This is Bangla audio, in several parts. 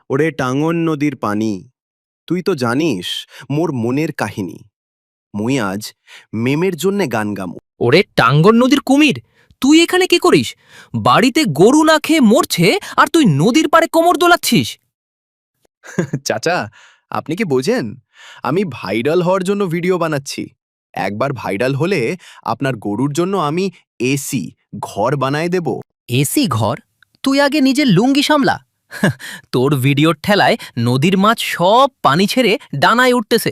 ওরে টাঙ্গন নদীর পানি, তুই তো জানিস মোর মনের কাহিনী। মুই আজ মেমের জন্যে গান গামু। ওরে টাঙ্গন নদীর কুমির, তুই এখানে কি করিস? বাড়িতে গরু না খেয়ে মরছে আর তুই নদীর পাড়ে কোমর দোলাচ্ছিস? চাচা, আপনি কি বোঝেন? আমি ভাইরাল হওয়ার জন্য ভিডিও বানাচ্ছি। একবার ভাইরাল হলে আপনার গরুর জন্য আমি এসি ঘর বানায় দেব। এসি ঘর? তুই আগে নিজের লুঙ্গি সামলা। তোর ভিডিওর ঠেলায় নদীর মাছ সব পানি ছেড়ে ডানায় উঠতেছে।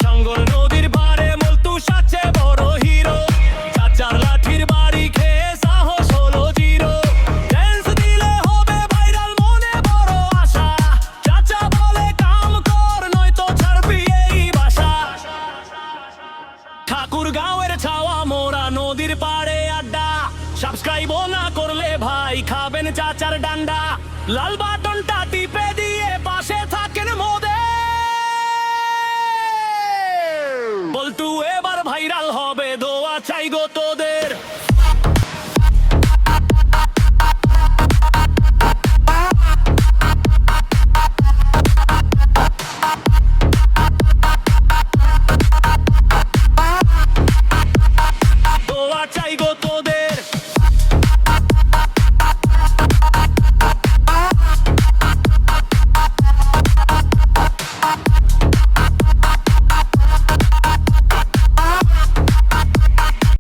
টাঙ্গন নদীর পাড়ে মলতু সাচে বড় হিরো, চাচার লাঠির বাড়ি খেয়ে সাহস হলো জিরো। ড্যান্স দিলে হবে ভাইরাল, মনে বড় আশা। চাচা বলে কাম কর, নয়তো ছাড়বি এই বাসা। ঠাকুর গাঁওয়ের ছাওয়া মোরা নদীর পাড়ে আড্ডা। সাবস্ক্রাইব না করলে ভাই খাবেন চাচার ডান্ডা। লাল বাটনটা টিপে দিয়ে পাশে থাকেন মোদের। বলতু এবার ভাইরাল হবে, দোয়া চাই গো তোদের।